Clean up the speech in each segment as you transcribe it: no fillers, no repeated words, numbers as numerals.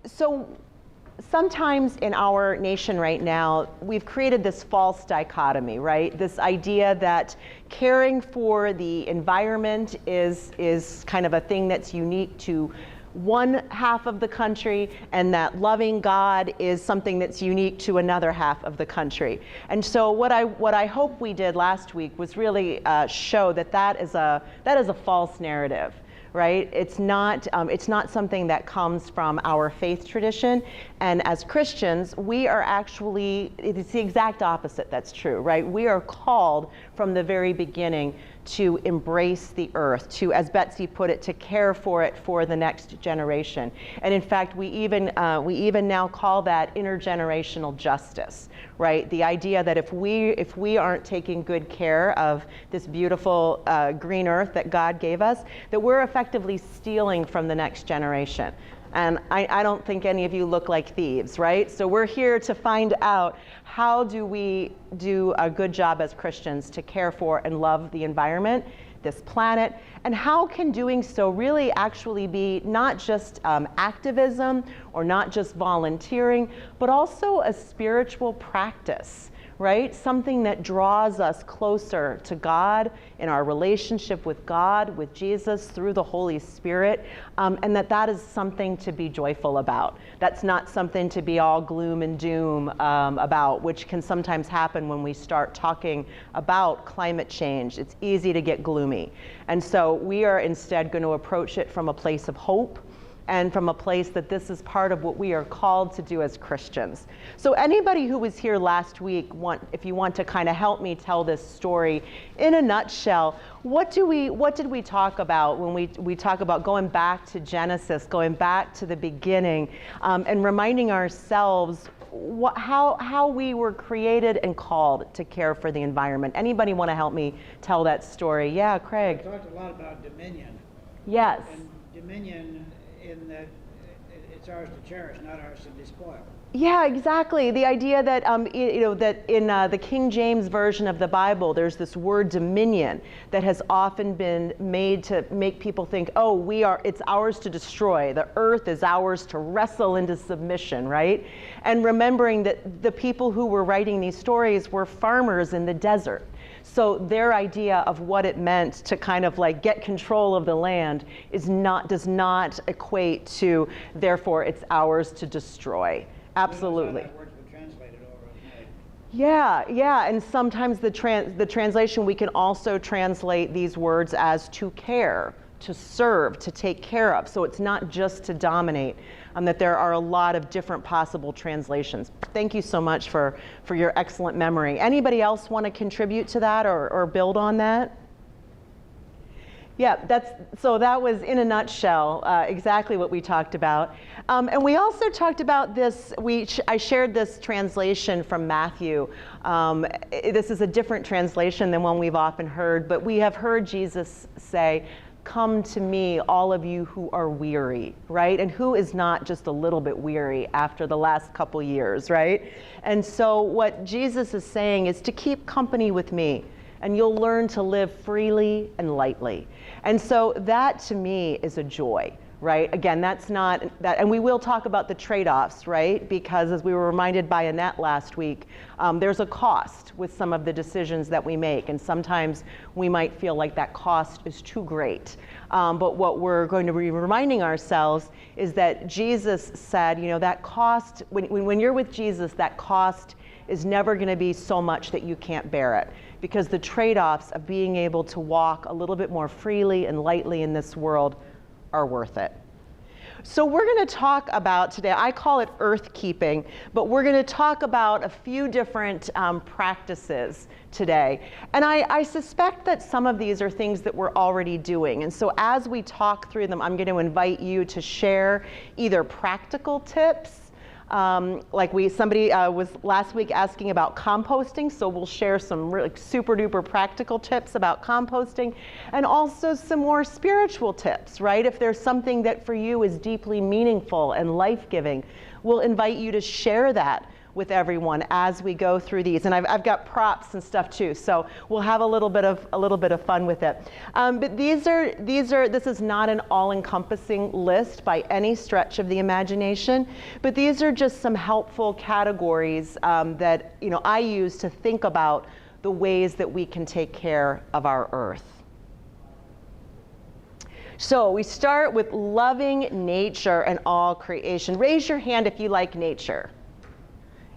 So sometimes in our nation right now, we've created this false dichotomy, right? This idea that caring for the environment is kind of a thing that's unique to one half of the country, and that loving God is something that's unique to another half of the country. And so what I hope we did last week was really show that that is a false narrative. Right? It's not something that comes from our faith tradition. And as Christians, we are actually, it's the exact opposite that's true, right? We are called from the very beginning to embrace the earth, to, as Betsy put it, to care for it for the next generation. And in fact, we even now call that intergenerational justice, right? The idea that if we aren't taking good care of this beautiful green earth that God gave us, that we're effectively stealing from the next generation. And I don't think any of you look like thieves, right? So we're here to find out, how do we do a good job as Christians to care for and love the environment, this planet, and how can doing so really actually be not just activism or not just volunteering, but also a spiritual practice, right? Something that draws us closer to God in our relationship with God, with Jesus, through the Holy Spirit, and that is something to be joyful about. That's not something to be all gloom and doom about, which can sometimes happen when we start talking about climate change. It's easy to get gloomy. And so we are instead going to approach it from a place of hope, and from a place that this is part of what we are called to do as Christians. So anybody who was here last week, if you want to kind of help me tell this story in a nutshell, what did we talk about when we talk about going back to Genesis, going back to the beginning, and reminding ourselves how we were created and called to care for the environment? Anybody want to help me tell that story? Yeah, Craig. We talked a lot about dominion. Yes. And dominion, in that it's ours to cherish, not ours to despoil. Yeah, exactly. The idea that that in the King James version of the Bible, there's this word dominion that has often been made to make people think, oh, it's ours to destroy. The earth is ours to wrestle into submission, right? And remembering that the people who were writing these stories were farmers in the desert. So their idea of what it meant to kind of like get control of the land does not equate to, therefore it's ours to destroy. Absolutely. That word's been translated overnight. Yeah, and sometimes the translation, we can also translate these words as to care, to serve, to take care of. So it's not just to dominate, that there are a lot of different possible translations. Thank you so much for your excellent memory. Anybody else want to contribute to that or build on that? Yeah, so that was in a nutshell exactly what we talked about. And we also talked about this, I shared this translation from Matthew. This is a different translation than one we've often heard, but we have heard Jesus say, "Come to me, all of you who are weary," right? And who is not just a little bit weary after the last couple years, right? And so what Jesus is saying is to keep company with me, and you'll learn to live freely and lightly. And so that to me is a joy, right? Again, that's not that, and we will talk about the trade-offs, right? Because as we were reminded by Annette last week, there's a cost with some of the decisions that we make, and sometimes we might feel like that cost is too great. But what we're going to be reminding ourselves is that Jesus said, that cost, when you're with Jesus, that cost is never going to be so much that you can't bear it, because the trade-offs of being able to walk a little bit more freely and lightly in this world are worth it. So we're going to talk about today, I call it earth keeping, but we're going to talk about a few different practices today. And I suspect that some of these are things that we're already doing. And so as we talk through them, I'm going to invite you to share either practical tips, somebody was last week asking about composting, so we'll share some really super duper practical tips about composting, and also some more spiritual tips, right? If there's something that for you is deeply meaningful and life-giving, we'll invite you to share that with everyone as we go through these, and I've got props and stuff too, so we'll have a little bit of fun with it. But this is not an all-encompassing list by any stretch of the imagination, but these are just some helpful categories that I use to think about the ways that we can take care of our earth. So we start with loving nature and all creation. Raise your hand if you like nature.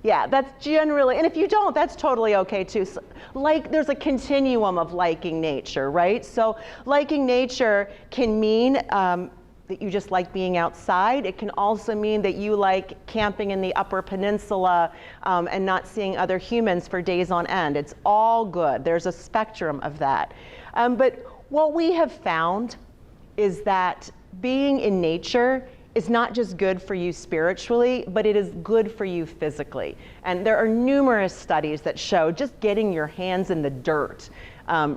Yeah, that's generally, and if you don't, that's totally okay too. So, there's a continuum of liking nature, right? So liking nature can mean that you just like being outside. It can also mean that you like camping in the Upper Peninsula and not seeing other humans for days on end. It's all good. There's a spectrum of that. But what we have found is that being in nature is not just good for you spiritually, but it is good for you physically. And there are numerous studies that show just getting your hands in the dirt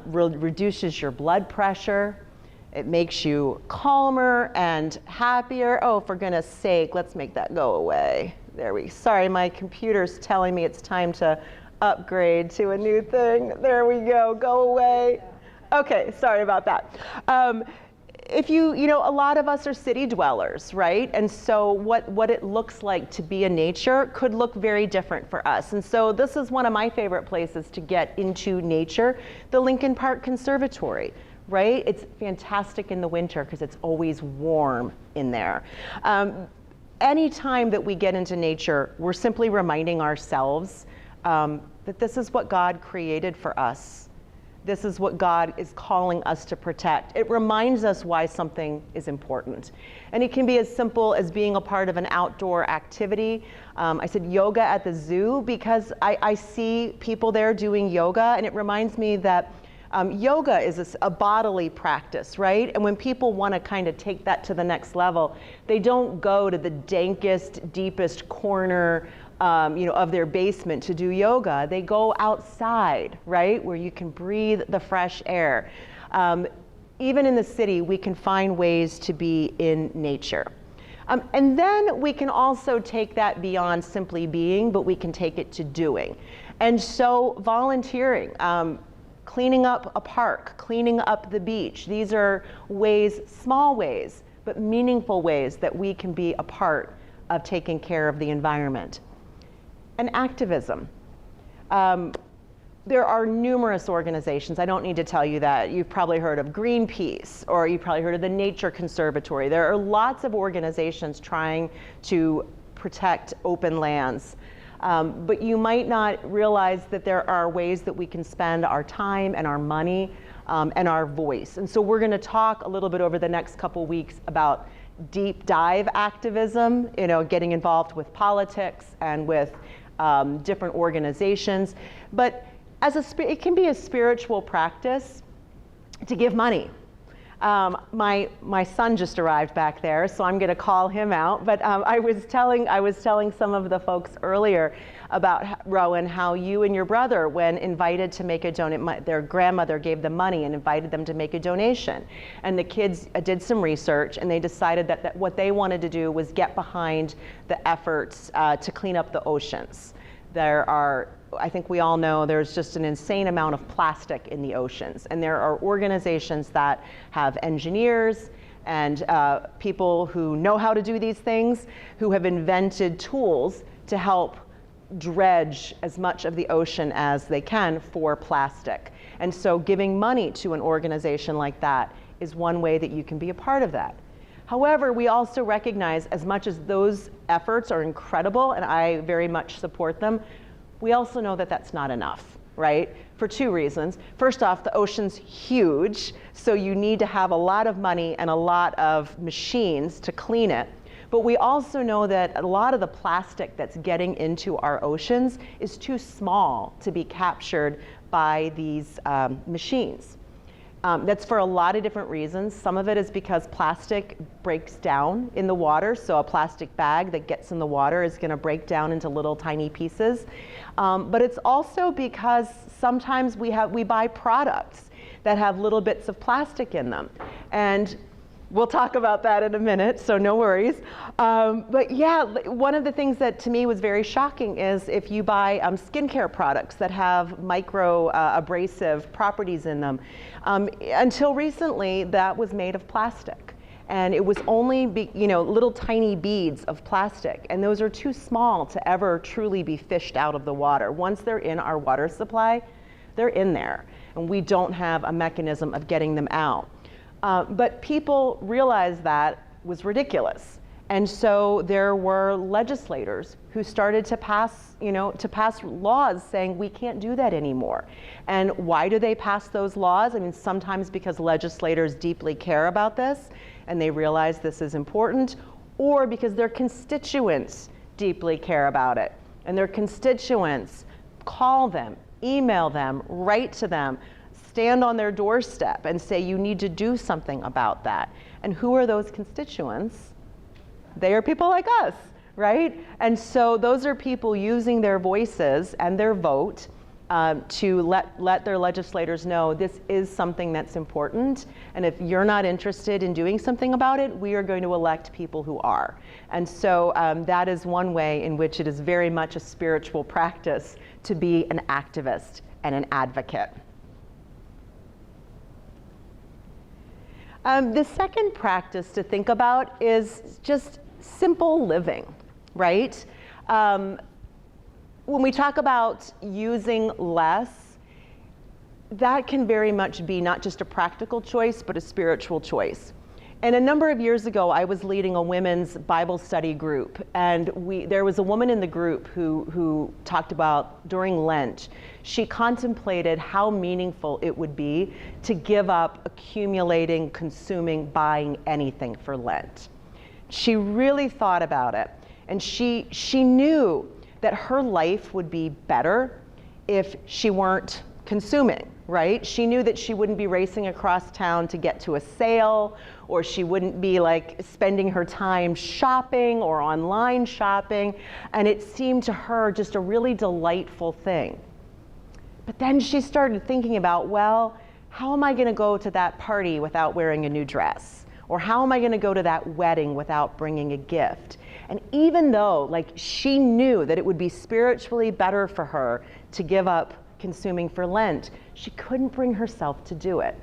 reduces your blood pressure. It makes you calmer and happier. Oh, for goodness sake, let's make that go away. Sorry, my computer's telling me it's time to upgrade to a new thing. There we go, go away. Okay, sorry about that. If a lot of us are city dwellers, right? And so what it looks like to be in nature could look very different for us. And so this is one of my favorite places to get into nature, the Lincoln Park Conservatory, right? It's fantastic in the winter because it's always warm in there. Anytime that we get into nature, we're simply reminding ourselves that this is what God created for us. This is what God is calling us to protect. It reminds us why something is important. And it can be as simple as being a part of an outdoor activity. I said yoga at the zoo because I see people there doing yoga, and it reminds me that yoga is a bodily practice, right? And when people want to kind of take that to the next level, they don't go to the dankest, deepest corner of their basement to do yoga. They go outside, right, where you can breathe the fresh air. Even in the city, we can find ways to be in nature. And then we can also take that beyond simply being, but we can take it to doing. And so volunteering, cleaning up a park, cleaning up the beach, these are ways, small ways, but meaningful ways that we can be a part of taking care of the environment. And activism. There are numerous organizations. I don't need to tell you that. You've probably heard of Greenpeace, or you've probably heard of the Nature Conservatory. There are lots of organizations trying to protect open lands. But you might not realize that there are ways that we can spend our time and our money and our voice. And so we're going to talk a little bit over the next couple weeks about deep dive activism, getting involved with politics and with different organizations. But it can be a spiritual practice to give money. My son just arrived back there, so I'm going to call him out. But I was telling some of the folks earlier about, Rowan, how you and your brother, when invited to make a donation, their grandmother gave them money and invited them to make a donation. And the kids did some research, and they decided that what they wanted to do was get behind the efforts to clean up the oceans. I think we all know there's just an insane amount of plastic in the oceans. And there are organizations that have engineers and people who know how to do these things, who have invented tools to help dredge as much of the ocean as they can for plastic. And so giving money to an organization like that is one way that you can be a part of that. However, we also recognize, as much as those efforts are incredible, and I very much support them, we also know that that's not enough, right? For two reasons. First off, the ocean's huge, so you need to have a lot of money and a lot of machines to clean it. But we also know that a lot of the plastic that's getting into our oceans is too small to be captured by these machines. That's for a lot of different reasons. Some of it is because plastic breaks down in the water, so a plastic bag that gets in the water is going to break down into little tiny pieces. But it's also because sometimes we buy products that have little bits of plastic in them. And We'll talk about that in a minute, so no worries. But yeah, one of the things that to me was very shocking is if you buy skincare products that have micro abrasive properties in them. Until recently, that was made of plastic. And it was only little tiny beads of plastic. And those are too small to ever truly be fished out of the water. Once they're in our water supply, they're in there. And we don't have a mechanism of getting them out. But people realized that was ridiculous. And so there were legislators who started to pass laws saying we can't do that anymore. And why do they pass those laws? I mean, sometimes because legislators deeply care about this and they realize this is important, or because their constituents deeply care about it. And their constituents call them, email them, write to them, stand on their doorstep and say you need to do something about that. And who are those constituents? They are people like us, right? And so those are people using their voices and their vote to let their legislators know this is something that's important. And if you're not interested in doing something about it, we are going to elect people who are. And so that is one way in which it is very much a spiritual practice to be an activist and an advocate. The second practice to think about is just simple living, right? When we talk about using less, that can very much be not just a practical choice, but a spiritual choice. And a number of years ago, I was leading a women's Bible study group, and there was a woman in the group who talked about during Lent, she contemplated how meaningful it would be to give up accumulating, consuming, buying anything for Lent. She really thought about it, and she knew that her life would be better if she weren't consuming, right? She knew that she wouldn't be racing across town to get to a sale, or she wouldn't be like spending her time shopping or online shopping, and it seemed to her just a really delightful thing. But then she started thinking about, well, how am I gonna go to that party without wearing a new dress? Or how am I gonna go to that wedding without bringing a gift? And even though she knew that it would be spiritually better for her to give up consuming for Lent, she couldn't bring herself to do it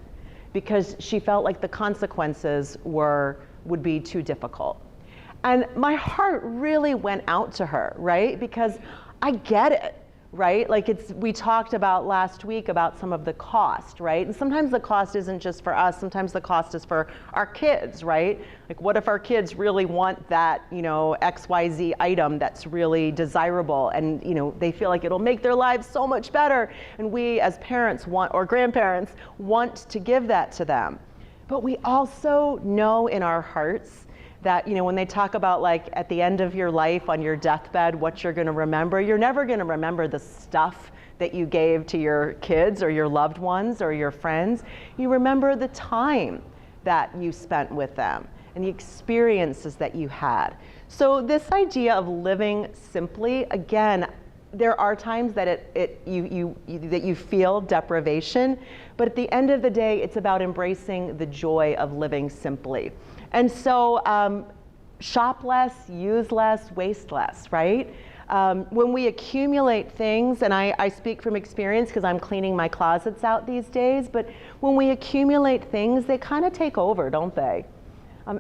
because she felt like the consequences would be too difficult. And my heart really went out to her, right? Because I get it, right? We talked about last week about some of the cost, right? And sometimes the cost isn't just for us, sometimes the cost is for our kids, right? Like what if our kids really want that, XYZ item that's really desirable and, they feel like it'll make their lives so much better. And we as parents or grandparents want to give that to them. But we also know in our hearts that, when they talk about at the end of your life on your deathbed, what you're gonna remember, you're never gonna remember the stuff that you gave to your kids or your loved ones or your friends. You remember the time that you spent with them and the experiences that you had. So this idea of living simply, again, there are times that you feel deprivation, but at the end of the day, it's about embracing the joy of living simply. And so shop less, use less, waste less, right? When we accumulate things, and I speak from experience because I'm cleaning my closets out these days, but when we accumulate things, they kind of take over, don't they?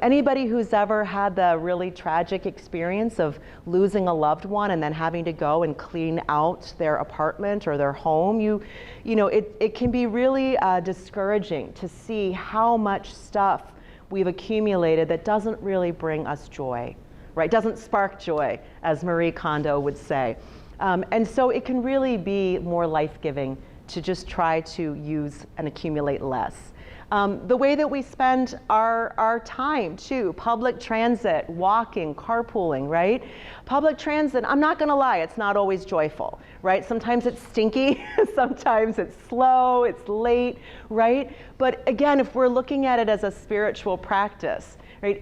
Anybody who's ever had the really tragic experience of losing a loved one and then having to go and clean out their apartment or their home, it can be really discouraging to see how much stuff we've accumulated that doesn't really bring us joy, right? Doesn't spark joy, as Marie Kondo would say. And so it can really be more life-giving to just try to use and accumulate less. The way that we spend our time too, public transit, walking, carpooling, right? Public transit, I'm not gonna lie, it's not always joyful, right? Sometimes it's stinky, sometimes it's slow, it's late, right? But again, if we're looking at it as a spiritual practice, right?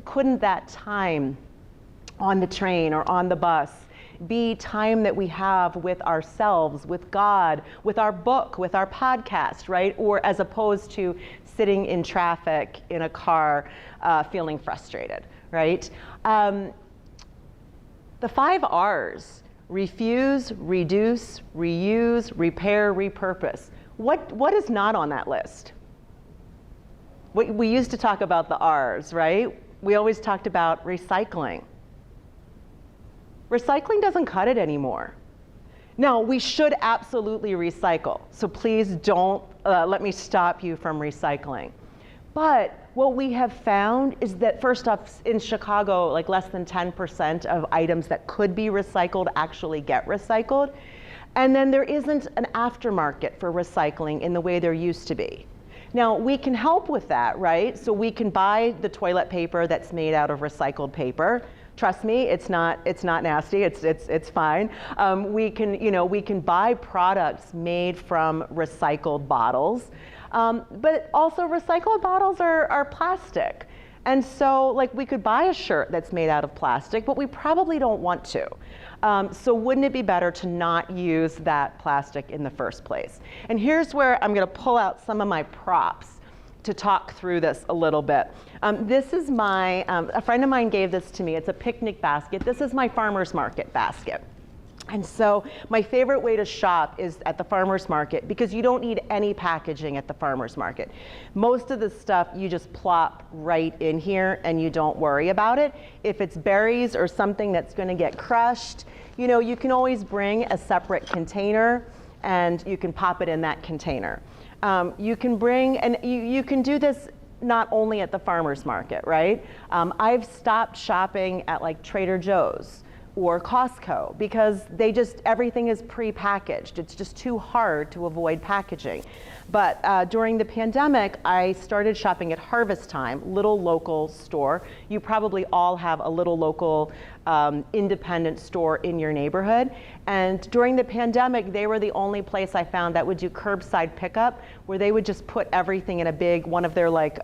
Couldn't that time on the train or on the bus, be time that we have with ourselves, with God, with our book, with our podcast, right? Or as opposed to sitting in traffic in a car feeling frustrated, right? The 5 R's: refuse, reduce, reuse, repair, repurpose. What is not on that list? We used to talk about the R's, right? We always talked about recycling. Recycling doesn't cut it anymore. Now, we should absolutely recycle, so please don't let me stop you from recycling. But what we have found is that, first off, in Chicago, like less than 10% of items that could be recycled actually get recycled. And then there isn't an aftermarket for recycling in the way there used to be. Now, we can help with that, right? So we can buy the toilet paper that's made out of recycled paper. Trust me, it's not nasty. It's fine. We can buy products made from recycled bottles, but also recycled bottles are plastic. And so, like, we could buy a shirt that's made out of plastic, but we probably don't want to. So wouldn't it be better to not use that plastic in the first place? And here's where I'm going to pull out some of my props to talk through this a little bit. This is my, a friend of mine gave this to me. It's a picnic basket. This is my farmer's market basket. And so my favorite way to shop is at the farmer's market, because you don't need any packaging at the farmer's market. Most of the stuff you just plop right in here and you don't worry about it. If it's berries or something that's going to get crushed, you know, you can always bring a separate container and you can pop it in that container. You can bring, and you can do this not only at the farmer's market, right? I've stopped shopping at like Trader Joe's or Costco because everything is pre-packaged. It's just too hard to avoid packaging. But during the pandemic, I started shopping at Harvest Time, little local store. You probably all have a little local independent store in your neighborhood. And during the pandemic, they were the only place I found that would do curbside pickup, where they would just put everything in a big, one of their like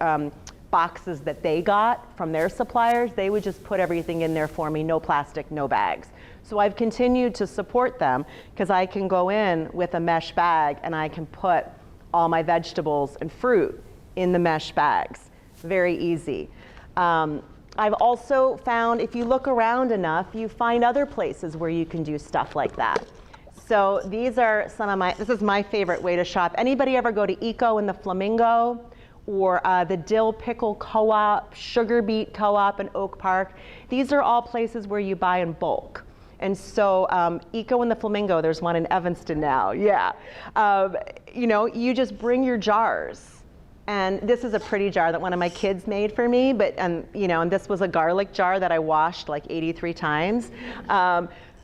boxes that they got from their suppliers. They would just put everything in there for me, no plastic, no bags. So I've continued to support them because I can go in with a mesh bag and I can put all my vegetables and fruit in the mesh bags. Very easy. I've also found, if you look around enough, you find other places where you can do stuff like that. So these are some of this is my favorite way to shop. Anybody ever go to Eco in the Flamingo? Or the Dill Pickle Co-op, Sugar Beet Co-op in Oak Park. These are all places where you buy in bulk. And so Eco in the Flamingo, there's one in Evanston now, yeah. You know, you just bring your jars. And this is a pretty jar that one of my kids made for me, but you know, and this was a garlic jar that I washed like 83 times.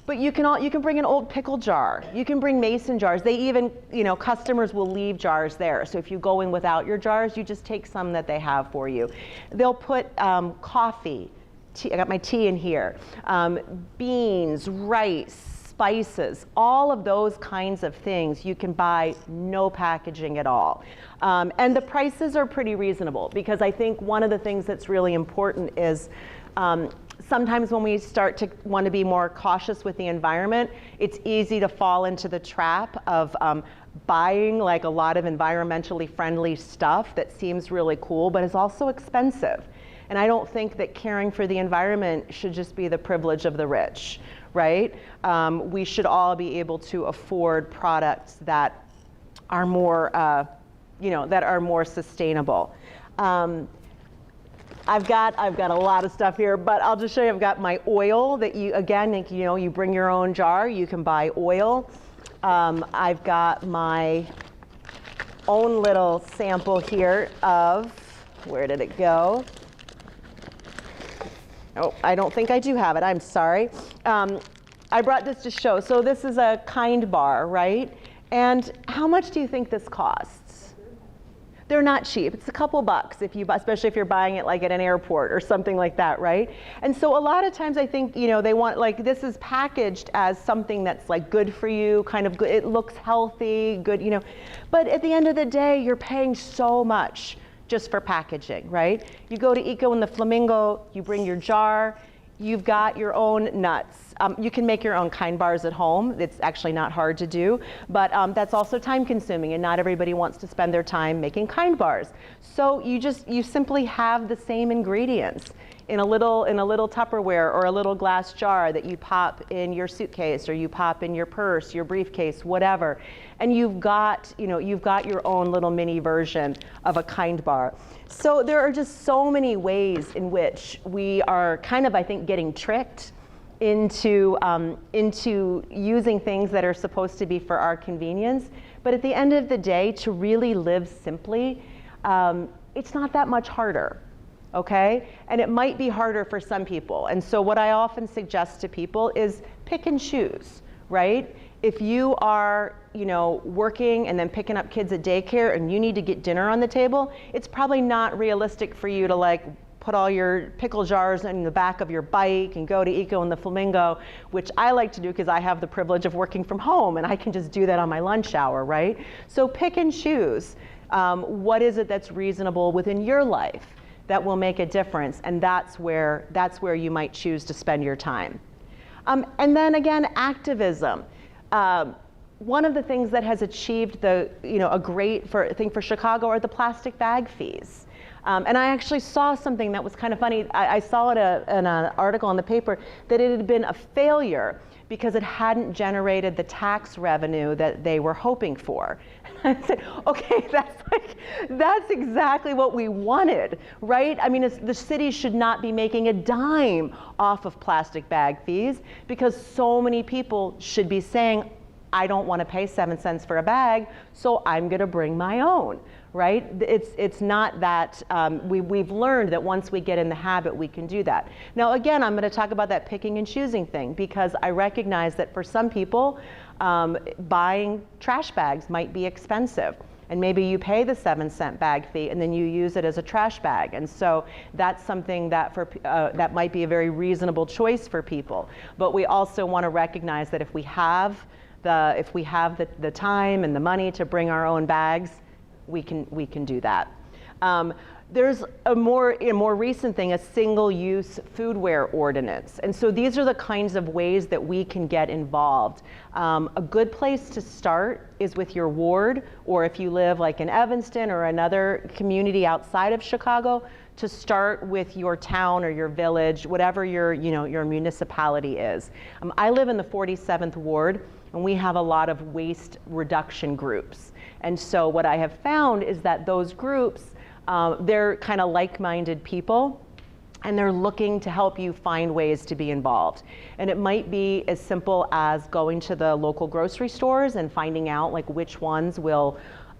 But you can bring an old pickle jar. You can bring mason jars. They even, you know, customers will leave jars there. So if you go in without your jars, you just take some that they have for you. They'll put coffee, tea, I got my tea in here, beans, rice, spices, all of those kinds of things you can buy no packaging at all. And the prices are pretty reasonable, because I think one of the things that's really important is sometimes when we start to want to be more cautious with the environment, it's easy to fall into the trap of buying like a lot of environmentally friendly stuff that seems really cool, but is also expensive. And I don't think that caring for the environment should just be the privilege of the rich, right? We should all be able to afford products that are more, you know, that are more sustainable. I've got a lot of stuff here, but I'll just show you. I've got my oil that you, again, you know, you bring your own jar. You can buy oil. I've got my own little sample here of, where did it go? Oh, I don't think I do have it. I'm sorry. I brought this to show. So this is a Kind bar, right? And how much do you think this costs? They're not cheap. It's a couple bucks, especially if you're buying it like at an airport or something like that, right? And so a lot of times I think, you know, they want, like, this is packaged as something that's like good for you, kind of good. It looks healthy, good, you know. But at the end of the day, you're paying so much just for packaging, right? You go to Eco in the Flamingo, you bring your jar. You've got your own nuts. You can make your own kind bars at home. It's actually not hard to do, but that's also time consuming, and not everybody wants to spend their time making kind bars. So you simply have the same ingredients in a little Tupperware or a little glass jar that you pop in your suitcase, or you pop in your purse, your briefcase, whatever. And you've got your own little mini version of a kind bar. So there are just so many ways in which we are kind of, I think, getting tricked into using things that are supposed to be for our convenience. But at the end of the day, to really live simply, it's not that much harder. Okay? And it might be harder for some people. And so what I often suggest to people is pick and choose, right? If you are, working and then picking up kids at daycare and you need to get dinner on the table, it's probably not realistic for you to put all your pickle jars in the back of your bike and go to Eco and the Flamingo, which I like to do because I have the privilege of working from home and I can just do that on my lunch hour, right? So pick and choose. What is it that's reasonable within your life that will make a difference, and that's where you might choose to spend your time. And then again, activism. One of the things that has achieved a great thing for Chicago are the plastic bag fees. And I actually saw something that was kind of funny. I saw in an article in the paper that it had been a failure because it hadn't generated the tax revenue that they were hoping for. I said, okay, that's exactly what we wanted, right? I mean, the city should not be making a dime off of plastic bag fees, because so many people should be saying, I don't want to pay 7 cents for a bag, so I'm going to bring my own, right? It's not that, we've learned that once we get in the habit, we can do that. Now, again, I'm going to talk about that picking and choosing thing, because I recognize that for some people, buying trash bags might be expensive. And maybe you pay the 7 cent bag fee and then you use it as a trash bag. And so that's something that that might be a very reasonable choice for people. But we also want to recognize that if we have the time and the money to bring our own bags, we can do that. There's a more recent thing, a single-use foodware ordinance. And so these are the kinds of ways that we can get involved. A good place to start is with your ward, or if you live like in Evanston or another community outside of Chicago, to start with your town or your village, whatever your municipality is. I live in the 47th ward, and we have a lot of waste reduction groups. And so what I have found is that those groups, they're kind of like-minded people, and they're looking to help you find ways to be involved. And it might be as simple as going to the local grocery stores and finding out like which ones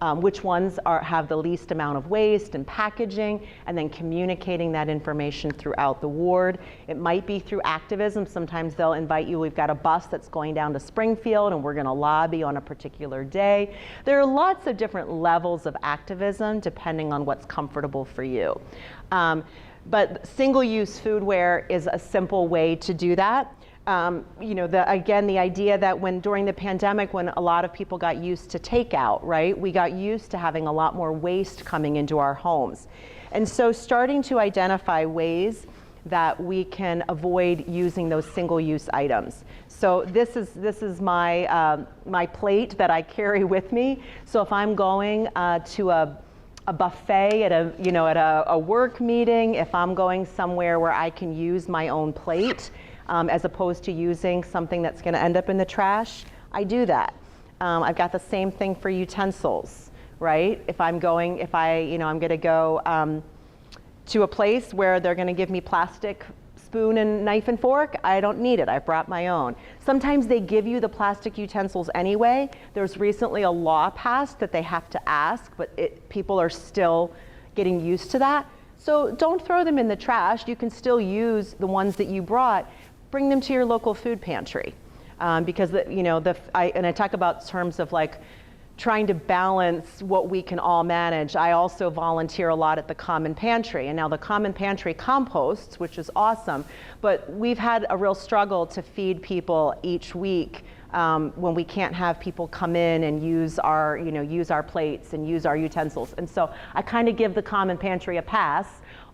have the least amount of waste and packaging, and then communicating that information throughout the ward. It might be through activism. Sometimes they'll invite you. We've got a bus that's going down to Springfield and we're going to lobby on a particular day. There are lots of different levels of activism depending on what's comfortable for you. But single-use foodware is a simple way to do that. Again, the idea that during the pandemic, when a lot of people got used to takeout, right? We got used to having a lot more waste coming into our homes. And so starting to identify ways that we can avoid using those single-use items. So this is my plate that I carry with me. So if I'm going to a buffet at a work meeting, if I'm going somewhere where I can use my own plate, as opposed to using something that's going to end up in the trash, I do that. I've got the same thing for utensils, right? If I'm going to go to a place where they're going to give me plastic spoon and knife and fork, I don't need it. I brought my own. Sometimes they give you the plastic utensils anyway. There's recently a law passed that they have to ask, but people are still getting used to that. So don't throw them in the trash. You can still use the ones that you brought. Bring them to your local food pantry, because I talk about terms of like trying to balance what we can all manage. I also volunteer a lot at the Common Pantry, and now the Common Pantry composts, which is awesome, but we've had a real struggle to feed people each week when we can't have people come in and use our plates and use our utensils. And so I kind of give the Common Pantry a pass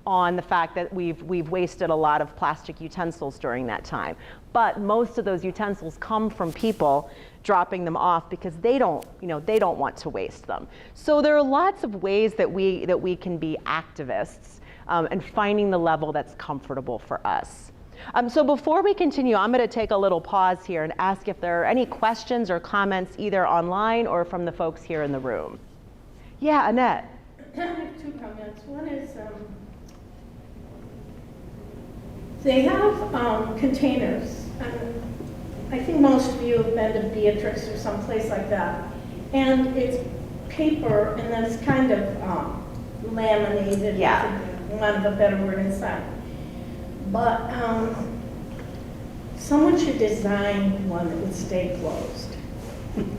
on the fact that we've wasted a lot of plastic utensils during that time. But most of those utensils come from people dropping them off because they don't want to waste them. So there are lots of ways that we can be activists and finding the level that's comfortable for us. So before we continue, I'm going to take a little pause here and ask if there are any questions or comments either online or from the folks here in the room. Yeah, Annette. I have two comments. One is they have containers, and I think most of you have been to Beatrice or someplace like that, and it's paper and then it's kind of laminated, Yeah. for want of a better word, inside. But someone should design one that would stay closed.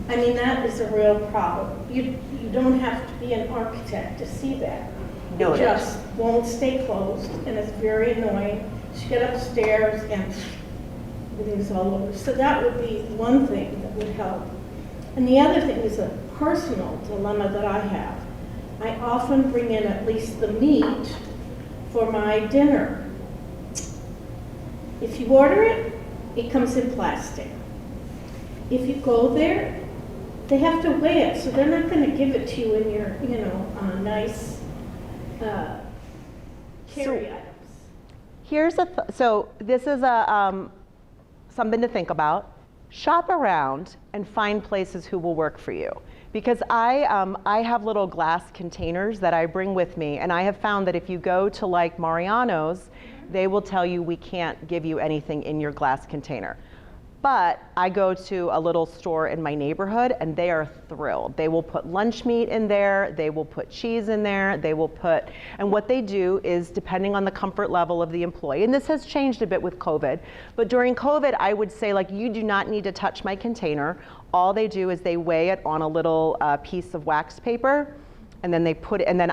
I mean, that is a real problem. You don't have to be an architect to see that. No, It just won't stay closed, and it's very annoying. You get upstairs and everything's all over. So that would be one thing that would help. And the other thing is a personal dilemma that I have. I often bring in at least the meat for my dinner. If you order it, it comes in plastic. If you go there, they have to weigh it, so they're not going to give it to you in your, nice carry items. Here's so this is something to think about. Shop around and find places who will work for you. Because I have little glass containers that I bring with me, and I have found that if you go to like Mariano's, they will tell you we can't give you anything in your glass container. But I go to a little store in my neighborhood and they are thrilled. They will put lunch meat in there, they will put cheese in there, and what they do is, depending on the comfort level of the employee, and this has changed a bit with COVID, but during COVID I would say, like, you do not need to touch my container. All they do is they weigh it on a little piece of wax paper, and then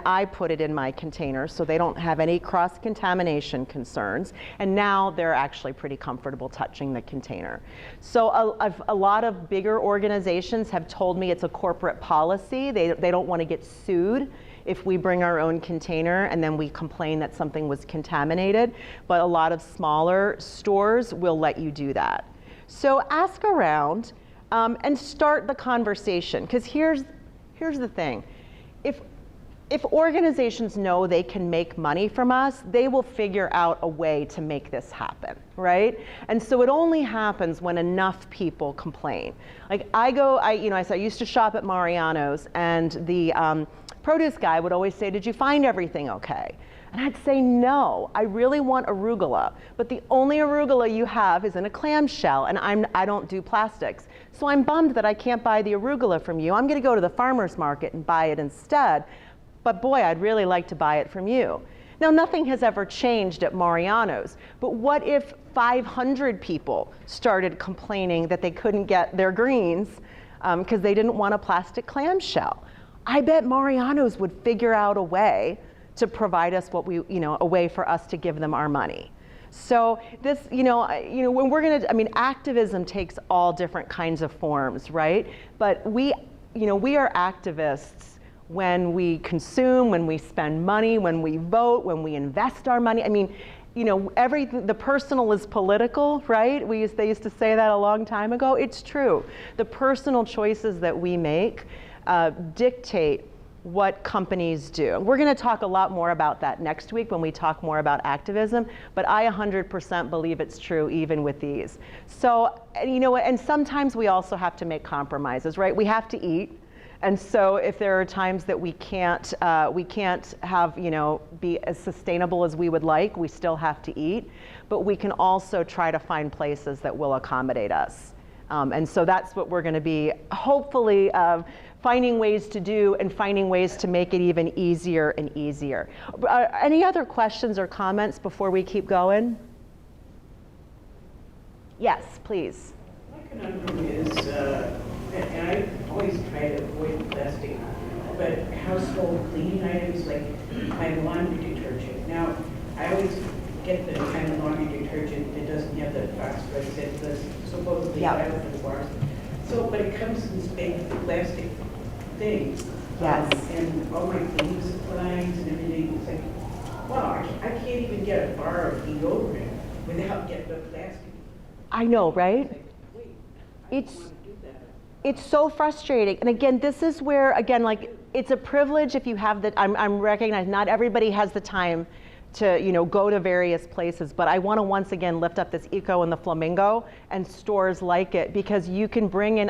I put it in my container so they don't have any cross-contamination concerns. And now they're actually pretty comfortable touching the container. So a lot of bigger organizations have told me it's a corporate policy. They don't want to get sued if we bring our own container and then we complain that something was contaminated. But a lot of smaller stores will let you do that. So ask around and start the conversation, because here's the thing. If organizations know they can make money from us, they will figure out a way to make this happen, right? And so it only happens when enough people complain. Like I used to shop at Mariano's, and the produce guy would always say, "Did you find everything okay?" And I'd say, "No, I really want arugula, but the only arugula you have is in a clamshell, and I don't do plastics. So I'm bummed that I can't buy the arugula from you. I'm gonna go to the farmer's market and buy it instead. But boy, I'd really like to buy it from you." Now, nothing has ever changed at Mariano's, but what if 500 people started complaining that they couldn't get their greens because they didn't want a plastic clamshell? I bet Mariano's would figure out a way to provide us a way for us to give them our money. So this, when we're activism takes all different kinds of forms, right? But we are activists when we consume, when we spend money, when we vote, when we invest our money. I mean, everything, the personal is political, right? They used to say that a long time ago. It's true. The personal choices that we make dictate what companies do. We're going to talk a lot more about that next week when we talk more about activism, but I 100% believe it's true even with these. So, and sometimes we also have to make compromises, right? We have to eat. And so if there are times that we can't have, be as sustainable as we would like, we still have to eat, but we can also try to find places that will accommodate us. And so that's what we're going to be hopefully finding ways to do, and finding ways to make it even easier and easier. Any other questions or comments before we keep going? Yes, please. My conundrum is, and I always try to avoid plastic, but household cleaning items like my laundry detergent. Now, I always get the kind of laundry detergent that doesn't have the phosphorus that the supposedly biofilms. So, but it comes in this big plastic thing. Yes. And all my cleaning supplies and everything, it's like, Well, I can't even get a bar of deodorant without getting a plastic. I know, right? Wait, I It's- don't want to do that. It's so frustrating. And again, this is where, again, like, it's a privilege if you have the, I'm recognized, not everybody has the time to, go to various places, but I want to once again lift up this Eco and the Flamingo and stores like it, because you can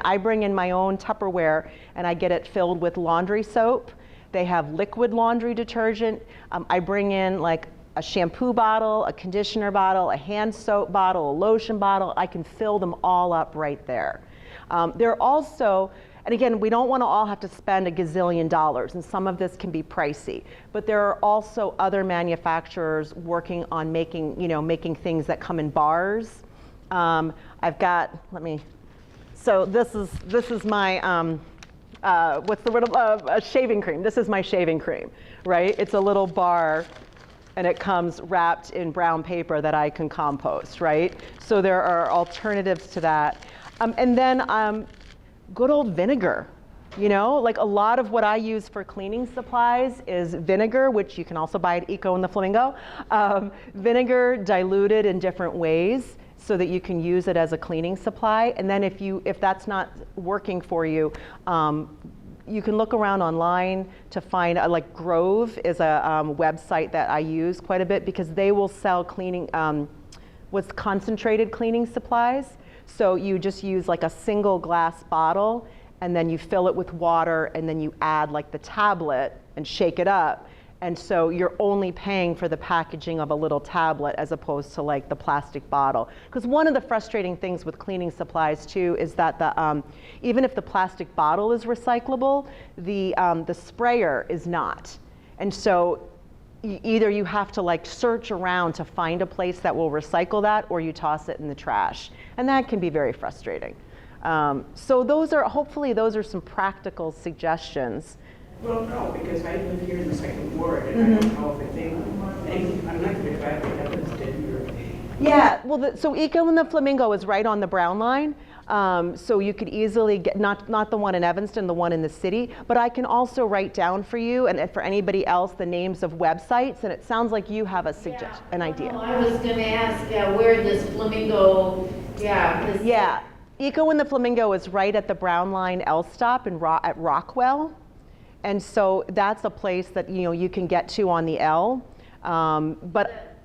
I bring in my own Tupperware and I get it filled with laundry soap. They have liquid laundry detergent. I bring in like a shampoo bottle, a conditioner bottle, a hand soap bottle, a lotion bottle. I can fill them all up right there. There are also, and again, we don't want to all have to spend a gazillion dollars, and some of this can be pricey, but there are also other manufacturers working on making, making things that come in bars. I've got, so this is my, what's the word, a shaving cream. This is my shaving cream, right? It's a little bar, and it comes wrapped in brown paper that I can compost, right? So there are alternatives to that. And then good old vinegar. Like a lot of what I use for cleaning supplies is vinegar, which you can also buy at Eco and the Flamingo. Vinegar diluted in different ways so that you can use it as a cleaning supply. And then if that's not working for you, you can look around online to find, like Grove is a website that I use quite a bit, because they will sell cleaning, what's concentrated cleaning supplies. So you just use like a single glass bottle, and then you fill it with water, and then you add like the tablet and shake it up. And so you're only paying for the packaging of a little tablet as opposed to like the plastic bottle. Because one of the frustrating things with cleaning supplies too is that even if the plastic bottle is recyclable, the sprayer is not. And so either you have to like search around to find a place that will recycle that, or you toss it in the trash. And that can be very frustrating. So hopefully those are some practical suggestions. Well, no, because I live here in the second ward, and I don't know if I'm not going to drive to Evanston or. Yeah, well, so Eco and the Flamingo is right on the Brown line. So you could easily get, not the one in Evanston, the one in the city, but I can also write down for you and for anybody else the names of websites, and it sounds like you have an idea. I was going to ask where this Flamingo, Yeah, Eco and the Flamingo is right at the Brown Line L stop at Rockwell. And so that's a place that you can get to on the L. But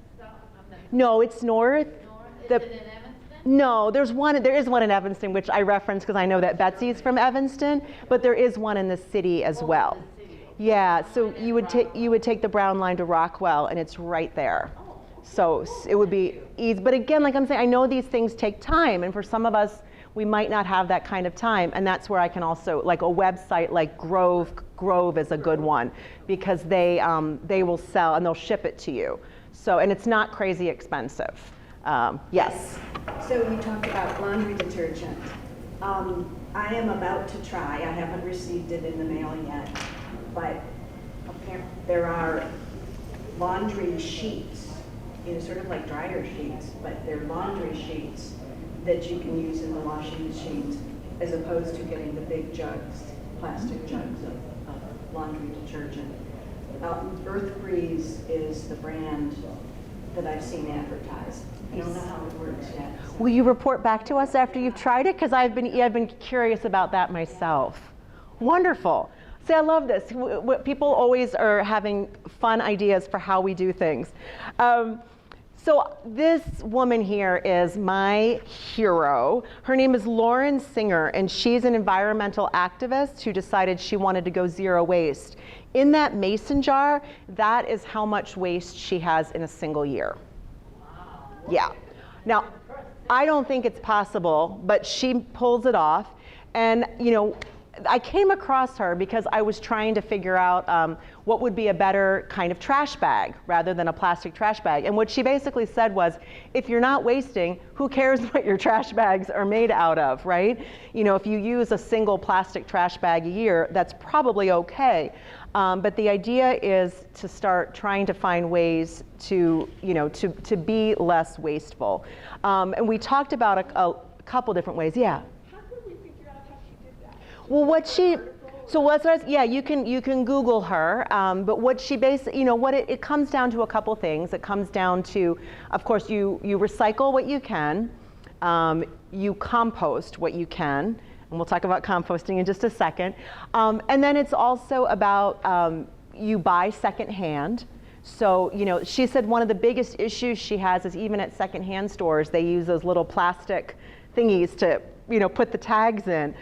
no, it's north. Is it in Evanston? No, there is one in Evanston, which I reference because I know that Betsy's from Evanston, but there is one in the city as well. Yeah, so you would take the Brown Line to Rockwell, and it's right there. So it would be easy. But again, like I'm saying, I know these things take time, and for some of us, we might not have that kind of time, and that's where I can also, like a website like Grove is a good one, because they will sell and they'll ship it to you. So, and it's not crazy expensive. Yes. So you talked about laundry detergent. I am about to try, I haven't received it in the mail yet, but there are laundry sheets, sort of like dryer sheets, but they're laundry sheets that you can use in the washing machines, as opposed to getting the big jugs, plastic jugs of laundry detergent. Earth Breeze is the brand that I've seen advertised. I don't know how it works yet. Will you report back to us after you've tried it? Because I've been curious about that myself. Wonderful. See, I love this. People always are having fun ideas for how we do things. So this woman here is my hero. Her name is Lauren Singer, and she's an environmental activist who decided she wanted to go zero waste. In that mason jar, that is how much waste she has in a single year. Yeah. Now, I don't think it's possible, but she pulls it off. And, I came across her because I was trying to figure out what would be a better kind of trash bag rather than a plastic trash bag. And what she basically said was, if you're not wasting, who cares what your trash bags are made out of, right? If you use a single plastic trash bag a year, that's probably okay. But the idea is to start trying to find ways to be less wasteful. And we talked about a couple different ways. Yeah. How could we figure out how she did that? Well, So yeah, you can Google her, but what she basically, what it comes down to a couple things. It comes down to, of course, you recycle what you can, you compost what you can, and we'll talk about composting in just a second. And then it's also about you buy secondhand. So, she said one of the biggest issues she has is even at secondhand stores, they use those little plastic thingies to, put the tags in.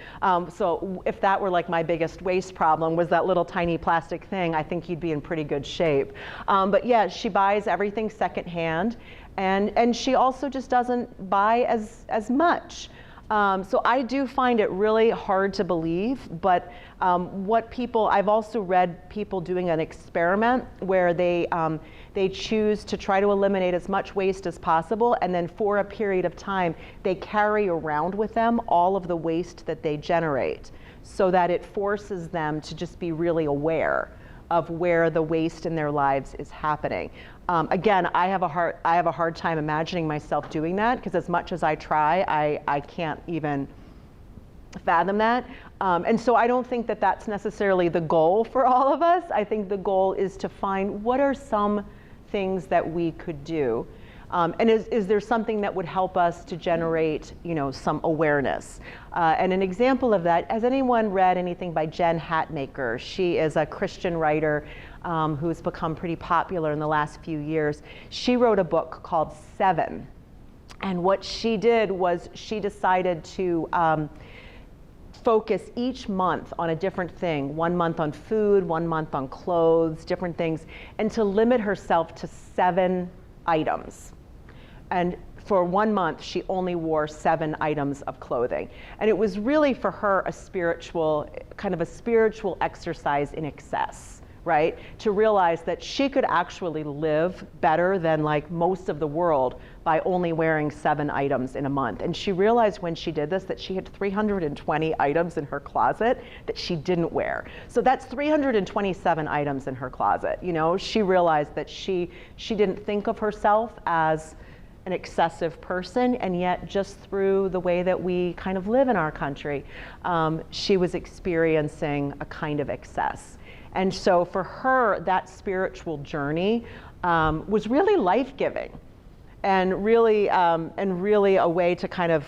So if that were like my biggest waste problem was that little tiny plastic thing, I think you'd be in pretty good shape. But yeah, she buys everything secondhand, and she also just doesn't buy as much. So I do find it really hard to believe, but I've also read people doing an experiment where they choose to try to eliminate as much waste as possible, and then for a period of time, they carry around with them all of the waste that they generate, so that it forces them to just be really aware of where the waste in their lives is happening. Again, I have a hard time imagining myself doing that, because as much as I try, I can't even fathom that. And so I don't think that that's necessarily the goal for all of us. I think the goal is to find what are some things that we could do. And is there something that would help us to generate, some awareness? And an example of that, has anyone read anything by Jen Hatmaker? She is a Christian writer who's become pretty popular in the last few years. She wrote a book called 7. And what she did was she decided to focus each month on a different thing. 1 month on food, 1 month on clothes, different things, and to limit herself to 7 items. And for 1 month, she only wore 7 items of clothing. And it was really for her a spiritual exercise in excess, right? To realize that she could actually live better than like most of the world by only wearing 7 items in a month. And she realized when she did this that she had 320 items in her closet that she didn't wear. So that's 327 items in her closet. She realized that she didn't think of herself as an excessive person, and yet just through the way that we kind of live in our country, she was experiencing a kind of excess. And so for her, that spiritual journey was really life-giving, and really a way to kind of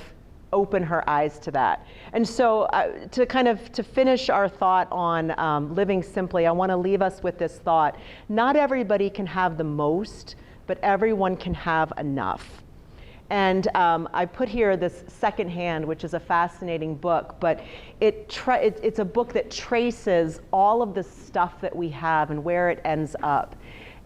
open her eyes to that. And so to finish our thought on living simply, I want to leave us with this thought. Not everybody can have the most, but everyone can have enough. And I put here this Secondhand, which is a fascinating book, but it's a book that traces all of the stuff that we have and where it ends up.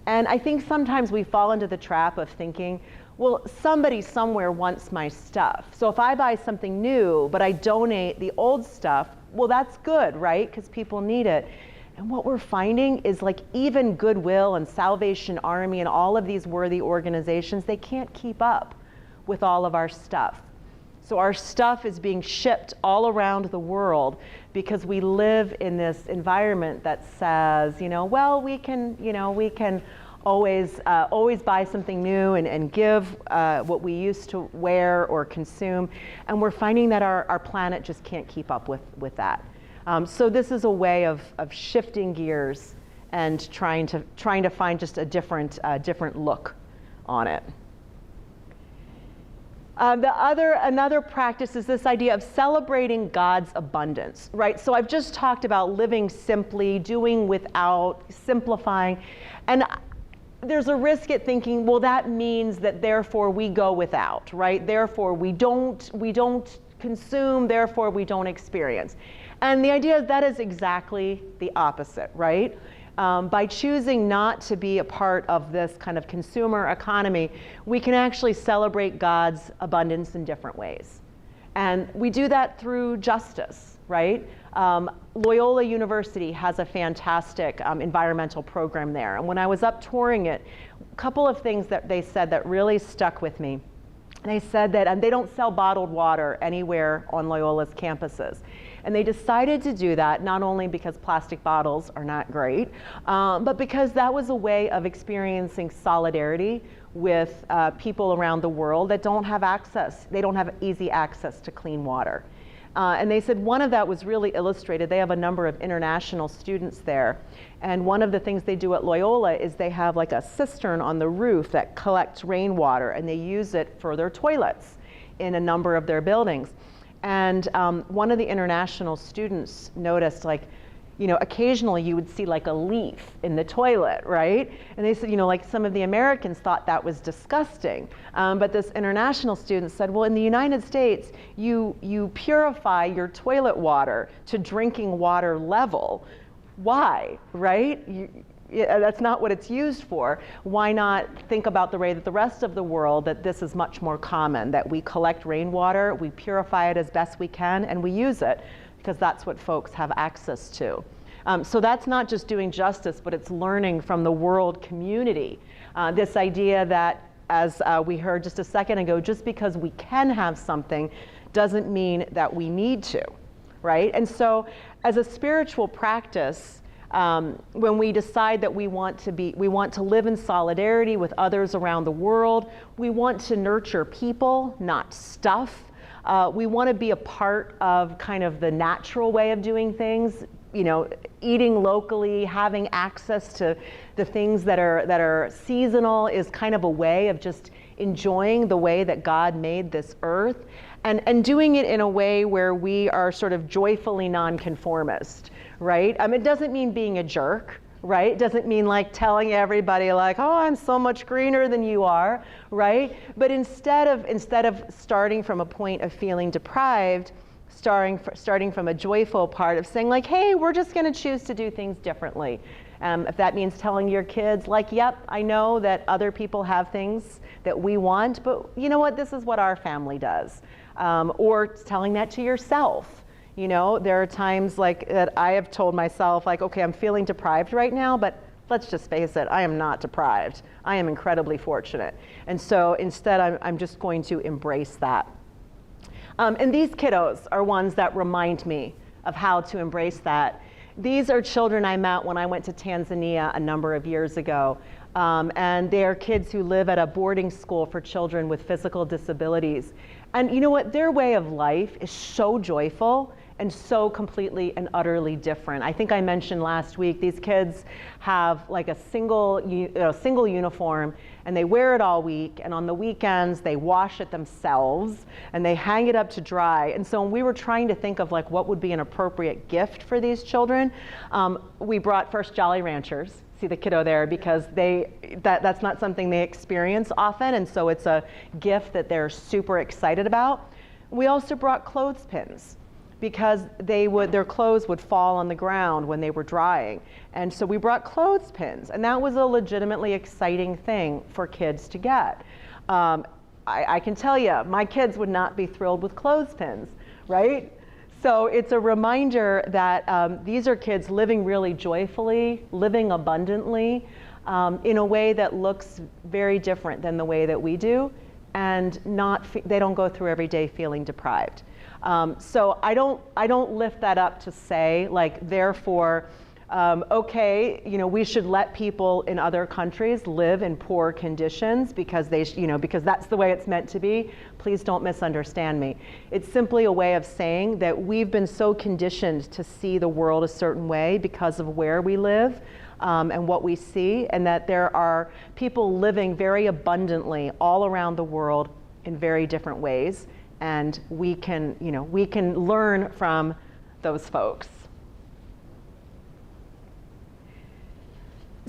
And I think sometimes we fall into the trap of thinking, well, somebody somewhere wants my stuff. So if I buy something new, but I donate the old stuff, well, that's good, right? Because people need it. And what we're finding is like even Goodwill and Salvation Army and all of these worthy organizations, they can't keep up with all of our stuff. So our stuff is being shipped all around the world because we live in this environment that says, well, we can always buy something new and give what we used to wear or consume. And we're finding that our planet just can't keep up with that. So this is a way of shifting gears and trying to find just a different look on it. Another practice is this idea of celebrating God's abundance, right? So I've just talked about living simply, doing without, simplifying, and there's a risk at thinking, well, that means that therefore we go without, right? Therefore we don't consume, therefore we don't experience. And the idea is that is exactly the opposite, right? By choosing not to be a part of this kind of consumer economy, we can actually celebrate God's abundance in different ways. And we do that through justice, right? Loyola University has a fantastic environmental program there. And when I was up touring it, a couple of things that they said that really stuck with me. They said that they don't sell bottled water anywhere on Loyola's campuses. And they decided to do that not only because plastic bottles are not great, but because that was a way of experiencing solidarity with people around the world that don't have access. They don't have easy access to clean water. And they said one of that was really illustrated. They have a number of international students there. And one of the things they do at Loyola is they have like a cistern on the roof that collects rainwater, and they use it for their toilets in a number of their buildings. And one of the international students noticed, like, you know, occasionally you would see like a leaf in the toilet, right? And they said, you know, like some of the Americans thought that was disgusting. But this international student said, well, in the United States, you purify your toilet water to drinking water level. Why, right? That's not what it's used for. Why not think about the way that the rest of the world, that this is much more common, that we collect rainwater, we purify it as best we can, and we use it, because that's what folks have access to. So that's not just doing justice, but it's learning from the world community. This idea that, as we heard just a second ago, just because we can have something doesn't mean that we need to, right? And so as a spiritual practice, when we decide that we want to live in solidarity with others around the world, we want to nurture people, not stuff. We want to be a part of kind of the natural way of doing things, you know, eating locally, having access to the things that are seasonal is kind of a way of just enjoying the way that God made this earth, and doing it in a way where we are sort of joyfully nonconformist, right? It doesn't mean being a jerk, right? It doesn't mean like telling everybody like, oh, I'm so much greener than you are, right? But instead of starting from a point of feeling deprived, starting from a joyful part of saying like, hey, we're just going to choose to do things differently. If that means telling your kids like, yep, I know that other people have things that we want, but you know what, this is what our family does. Or telling that to yourself. You know, there are times like that I have told myself like, okay, I'm feeling deprived right now, but let's just face it, I am not deprived. I am incredibly fortunate. And so instead, I'm just going to embrace that. And these kiddos are ones that remind me of how to embrace that. These are children I met when I went to Tanzania a number of years ago. And they are kids who live at a boarding school for children with physical disabilities. And you know what? Their way of life is so joyful and so completely and utterly different. I think I mentioned last week, these kids have like a single uniform, and they wear it all week, and on the weekends they wash it themselves and they hang it up to dry. And so when we were trying to think of like what would be an appropriate gift for these children, we brought first Jolly Ranchers. See the kiddo there, because that's not something they experience often, and so it's a gift that they're super excited about. We also brought clothespins, because their clothes would fall on the ground when they were drying. And so we brought clothespins, and that was a legitimately exciting thing for kids to get. I can tell you, my kids would not be thrilled with clothespins, right? So it's a reminder that these are kids living really joyfully, living abundantly, in a way that looks very different than the way that we do, and they don't go through every day feeling deprived. So I don't lift that up to say like, therefore, okay, you know, we should let people in other countries live in poor conditions because because that's the way it's meant to be. Please don't misunderstand me. It's simply a way of saying that we've been so conditioned to see the world a certain way because of where we live, and what we see, and that there are people living very abundantly all around the world in very different ways. And we can learn from those folks.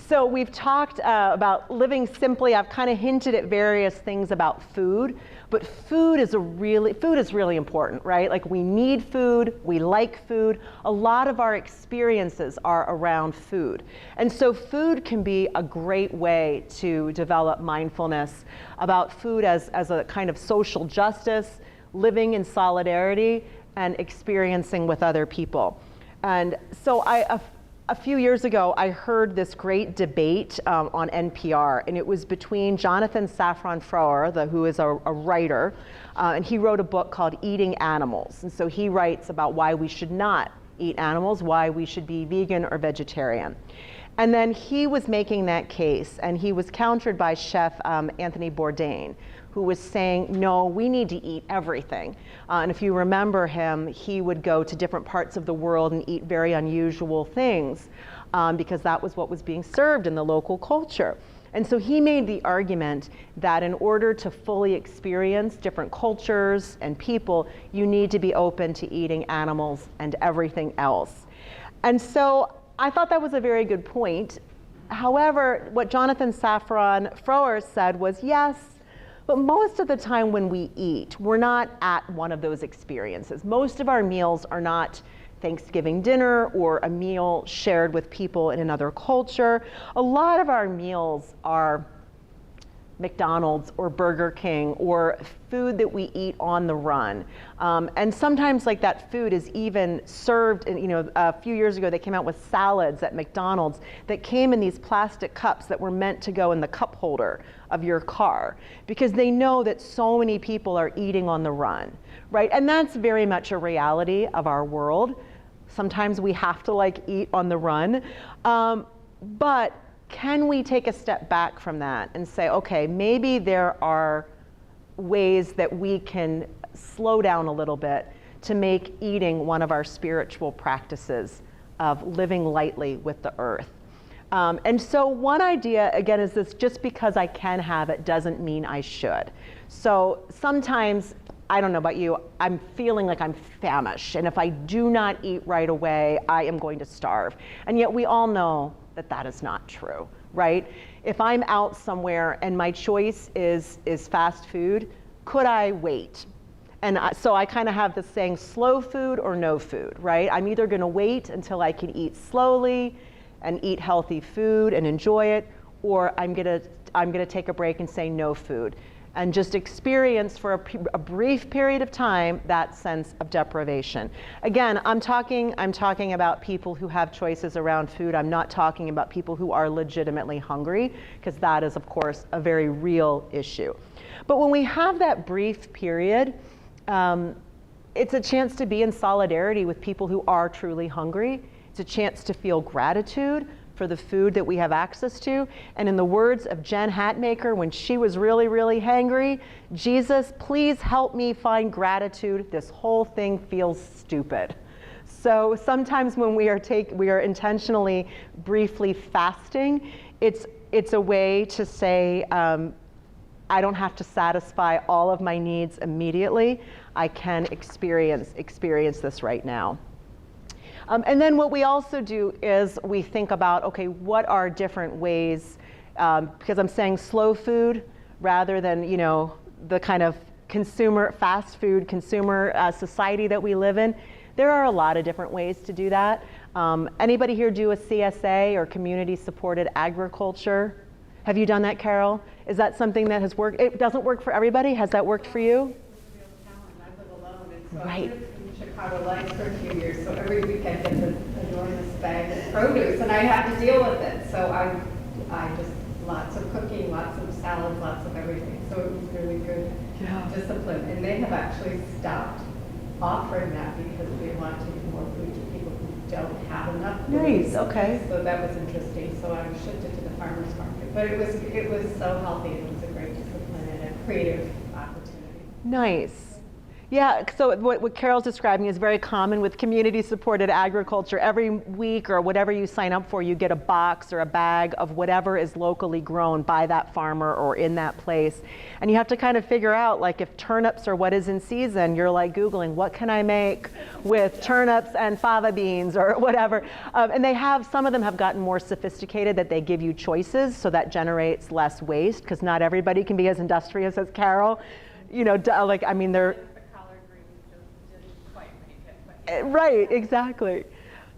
So we've talked about living simply. I've kind of hinted at various things about food, but food is really important, right? Like, we need food, we like food. A lot of our experiences are around food. And so food can be a great way to develop mindfulness about food as a kind of social justice, living in solidarity, and experiencing with other people. And so a few years ago, I heard this great debate on NPR, and it was between Jonathan Safran Foer, who is a writer, and he wrote a book called Eating Animals. And so he writes about why we should not eat animals, why we should be vegan or vegetarian. And then he was making that case, and he was countered by chef Anthony Bourdain, who was saying, no, we need to eat everything. And if you remember him, he would go to different parts of the world and eat very unusual things because that was what was being served in the local culture. And so he made the argument that in order to fully experience different cultures and people, you need to be open to eating animals and everything else. And so I thought that was a very good point. However, what Jonathan Safran Foer said was, yes, but most of the time when we eat, we're not at one of those experiences. Most of our meals are not Thanksgiving dinner or a meal shared with people in another culture. A lot of our meals are McDonald's or Burger King or food that we eat on the run. And sometimes like that food is even served, in, a few years ago they came out with salads at McDonald's that came in these plastic cups that were meant to go in the cup holder of your car because they know that so many people are eating on the run, right? And that's very much a reality of our world. Sometimes we have to eat on the run, but can we take a step back from that and say, okay, maybe there are ways that we can slow down a little bit to make eating one of our spiritual practices of living lightly with the earth. And so one idea, again, is this: just because I can have it doesn't mean I should. So sometimes, I don't know about you, I'm feeling like I'm famished, and if I do not eat right away, I am going to starve. And yet we all know that that is not true, right? If I'm out somewhere and my choice is fast food, could I wait? And so I kind of have this saying, slow food or no food, right? I'm either gonna wait until I can eat slowly and eat healthy food and enjoy it, or I'm gonna take a break and say no food, and just experience for a brief period of time that sense of deprivation. Again, I'm talking about people who have choices around food. I'm not talking about people who are legitimately hungry, because that is, of course, a very real issue. But when we have that brief period, it's a chance to be in solidarity with people who are truly hungry. It's a chance to feel gratitude for the food that we have access to. And in the words of Jen Hatmaker, when she was really, really hangry, Jesus, please help me find gratitude. This whole thing feels stupid. So sometimes when we are intentionally, briefly fasting, it's a way to say, I don't have to satisfy all of my needs immediately. I can experience this right now. And then what we also do is we think about, okay, what are different ways, because I'm saying slow food rather than, the kind of fast food consumer society that we live in. There are a lot of different ways to do that. Anybody here do a CSA or community supported agriculture? Have you done that, Carol? Is that something that has worked? It doesn't work for everybody. Has that worked for you? I live alone, and so Right. I lived in Chicago Lights for a few years, so every week I get this enormous bag of produce, and I have to deal with it. So I just, lots of cooking, lots of salads, lots of everything. So it was really good discipline. And they have actually stopped offering that because we want to give more food to people who don't have enough food. Nice, okay. So that was interesting. So I shifted to the farmer's market. But it was so healthy. It was a great discipline and a creative opportunity. Nice. Yeah, so what Carol's describing is very common with community-supported agriculture. Every week or whatever you sign up for, you get a box or a bag of whatever is locally grown by that farmer or in that place. And you have to kind of figure out, if turnips are what is in season, you're Googling, what can I make with turnips and fava beans or whatever. And some of them have gotten more sophisticated that they give you choices, so that generates less waste, because not everybody can be as industrious as Carol. They're... Right, exactly.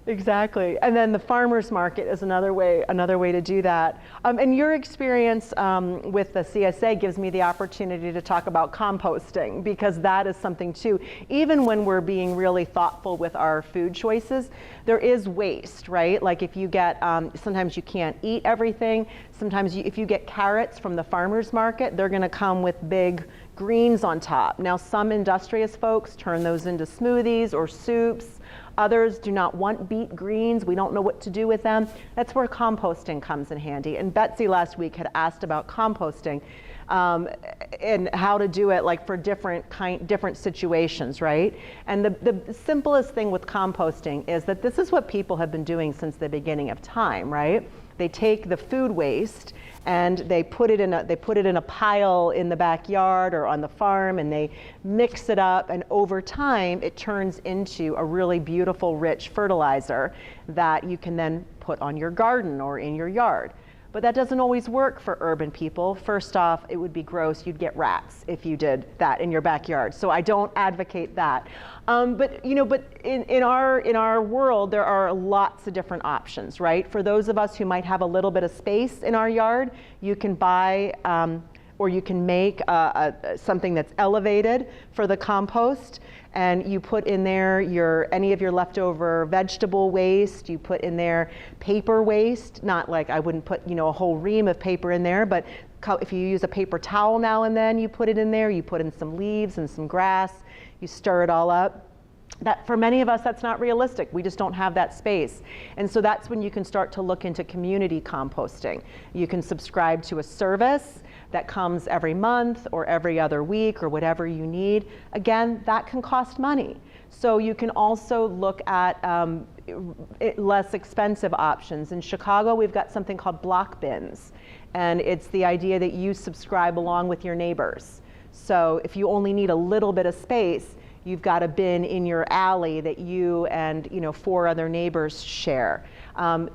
And then the farmers market is another way to do that. And your experience with the CSA gives me the opportunity to talk about composting, because that is something too. Even when we're being really thoughtful with our food choices, there is waste, right? If you get, sometimes you can't eat everything. Sometimes if you get carrots from the farmers market, they're gonna come with big greens on top. Now, some industrious folks turn those into smoothies or soups. Others do not want beet greens. We don't know what to do with them. That's where composting comes in handy. And Betsy last week had asked about composting. and how to do it like for different situations, right? And the simplest thing with composting is that this is what people have been doing since the beginning of time, right? They take the food waste and they put it in a pile in the backyard or on the farm, and they mix it up, and over time it turns into a really beautiful, rich fertilizer that you can then put on your garden or in your yard. But that doesn't always work for urban people. First off, it would be gross. You'd get rats if you did that in your backyard. So I don't advocate that. But in our world, there are lots of different options, right? For those of us who might have a little bit of space in our yard, you can buy or you can make something that's elevated for the compost, and you put in there any of your leftover vegetable waste. You put in there paper waste, not like I wouldn't put a whole ream of paper in there, but if you use a paper towel now and then, you put it in there. You put in some leaves and some grass. You stir it all up. That for many of us, that's not realistic. We just don't have that space. And so that's when you can start to look into community composting. You can subscribe to a service that comes every month or every other week or whatever you need. Again, that can cost money. So you can also look at less expensive options. In Chicago, we've got something called block bins. And it's the idea that you subscribe along with your neighbors. So if you only need a little bit of space, you've got a bin in your alley that you and 4 other neighbors share.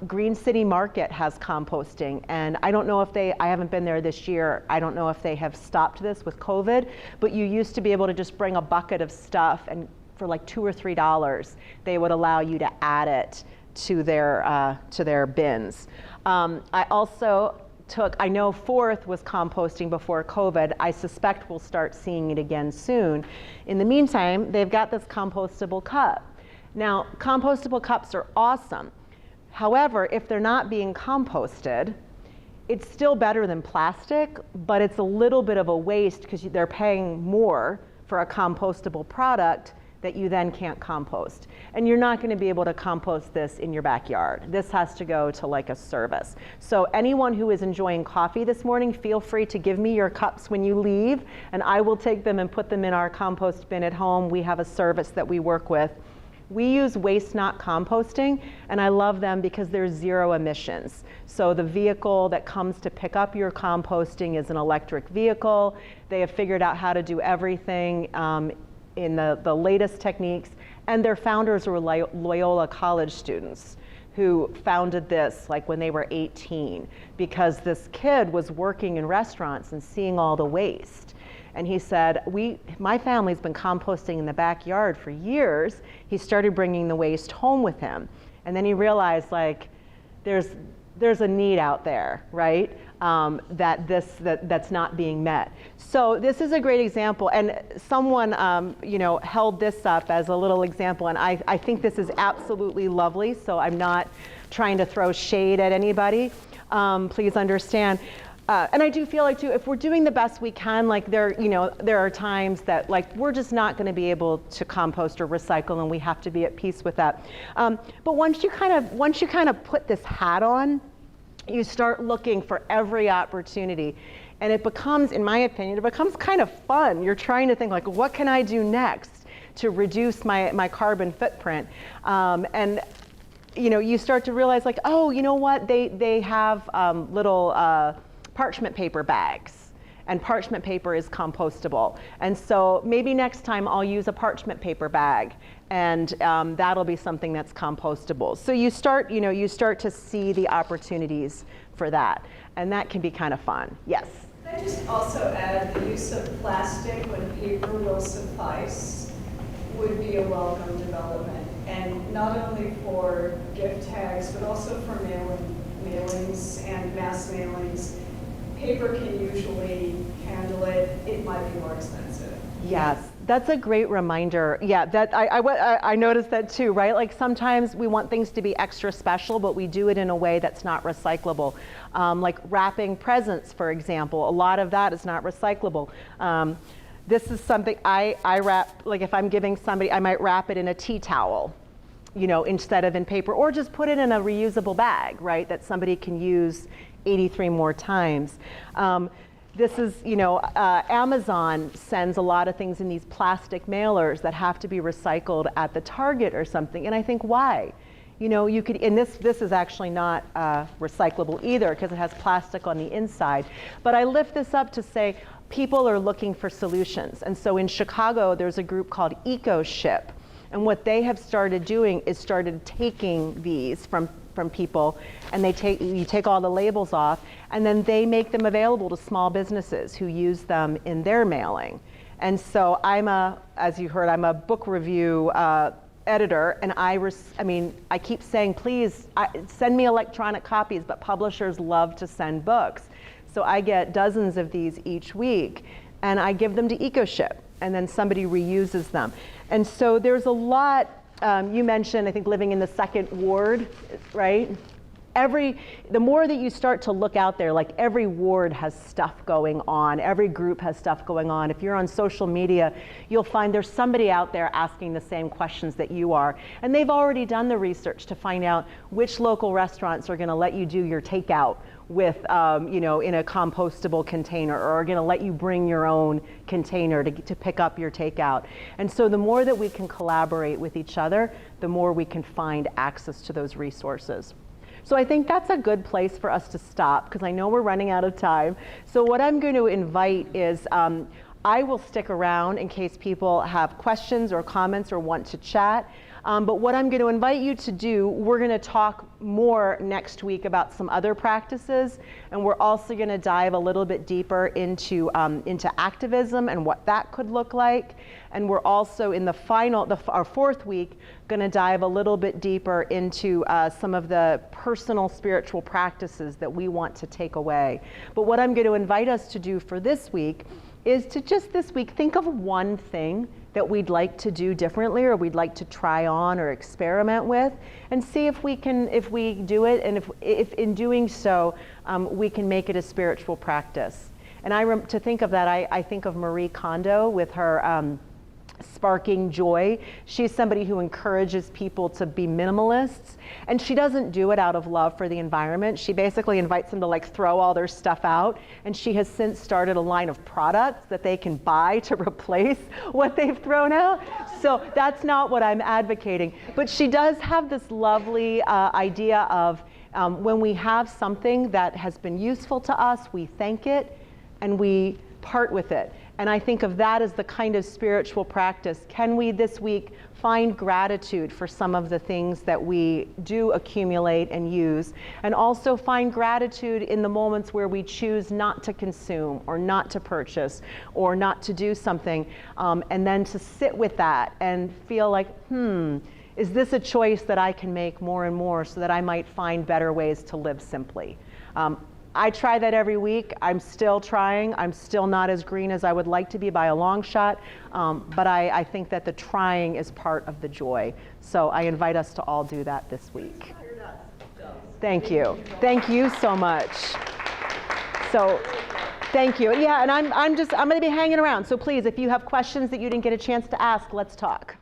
Green City Market has composting, and I don't know if I haven't been there this year. I don't know if they have stopped this with COVID, but you used to be able to just bring a bucket of stuff, and for like $2 or $3, they would allow you to add it to their bins. I know Fourth was composting before COVID. I suspect we'll start seeing it again soon. In the meantime, they've got this compostable cup. Now, compostable cups are awesome. However, if they're not being composted, it's still better than plastic, but it's a little bit of a waste because they're paying more for a compostable product that you then can't compost. And you're not going to be able to compost this in your backyard. This has to go to like a service. So anyone who is enjoying coffee this morning, feel free to give me your cups when you leave, and I will take them and put them in our compost bin at home. We have a service that we work with. We use Waste Not Composting, and I love them because there's 0 emissions. So the vehicle that comes to pick up your composting is an electric vehicle. They have figured out how to do everything in the latest techniques, and their founders were Loyola College students who founded this like when they were 18, because this kid was working in restaurants and seeing all the waste. And he said, my family's been composting in the backyard for years. He started bringing the waste home with him. And then he realized like there's a need out there, right? That's not being met. So this is a great example, and someone held this up as a little example, and I think this is absolutely lovely. So I'm not trying to throw shade at anybody. Please understand. And I do feel like too, if we're doing the best we can, like there are times that like we're just not going to be able to compost or recycle, and we have to be at peace with that. But once you kind of put this hat on, you start looking for every opportunity, and it becomes, in my opinion, it becomes kind of fun. You're trying to think like, what can I do next to reduce my carbon footprint? And you start to realize like, oh, you know what? They have little parchment paper bags, and parchment paper is compostable. And so maybe next time I'll use a parchment paper bag, and that'll be something that's compostable. So you start to see the opportunities for that, and that can be kind of fun. Yes? Can I just also add the use of plastic when paper will suffice would be a welcome development, and not only for gift tags, but also for mailings and mass mailings. Paper can usually handle it. It might be more expensive. Yes, that's a great reminder. Yeah, that I noticed that too, right? Like sometimes we want things to be extra special, but we do it in a way that's not recyclable. Like wrapping presents, for example, a lot of that is not recyclable. This is something I wrap, like if I'm giving somebody, I might wrap it in a tea towel, instead of in paper, or just put it in a reusable bag, right? That somebody can use 83 more times. this is, Amazon sends a lot of things in these plastic mailers that have to be recycled at the Target or something. And I think, why? You could, and this is actually not recyclable either because it has plastic on the inside. But I lift this up to say people are looking for solutions. And so in Chicago, there's a group called EcoShip. And what they have started doing is started taking these from people, and you take all the labels off, and then they make them available to small businesses who use them in their mailing. And so as you heard, I'm a book review editor, and I keep saying, please send me electronic copies, but publishers love to send books. So I get dozens of these each week, and I give them to EcoShip, and then somebody reuses them. And so there's a lot. You mentioned, I think, living in the second ward, right? The more that you start to look out there, like every ward has stuff going on, every group has stuff going on. If you're on social media, you'll find there's somebody out there asking the same questions that you are. And they've already done the research to find out which local restaurants are gonna let you do your takeout with, in a compostable container, or are gonna let you bring your own container to pick up your takeout. And so the more that we can collaborate with each other, the more we can find access to those resources. So I think that's a good place for us to stop, because I know we're running out of time. So what I'm going to invite is, I will stick around in case people have questions or comments or want to chat. But what I'm going to invite you to do, we're going to talk more next week about some other practices, and we're also going to dive a little bit deeper into activism and what that could look like. And we're also in our fourth week, going to dive a little bit deeper into some of the personal spiritual practices that we want to take away. But what I'm going to invite us to do for this week is to just this week think of one thing that we'd like to do differently, or we'd like to try on or experiment with, and see if we do it, and if in doing so, we can make it a spiritual practice. And to think of that, I think of Marie Kondo with her sparking joy. She's somebody who encourages people to be minimalists, and she doesn't do it out of love for the environment. She basically invites them to throw all their stuff out, and she has since started a line of products that they can buy to replace what they've thrown out. So that's not what I'm advocating, but she does have this lovely idea of when we have something that has been useful to us, we thank it and we part with it. And I think of that as the kind of spiritual practice. Can we this week find gratitude for some of the things that we do accumulate and use, and also find gratitude in the moments where we choose not to consume or not to purchase or not to do something, and then to sit with that and feel like, is this a choice that I can make more and more so that I might find better ways to live simply? I try that every week. I'm still trying. I'm still not as green as I would like to be by a long shot, but I think that the trying is part of the joy. So I invite us to all do that this week. Thank you. Thank you so much. So thank you. Yeah, and I'm going to be hanging around. So please, if you have questions that you didn't get a chance to ask, let's talk.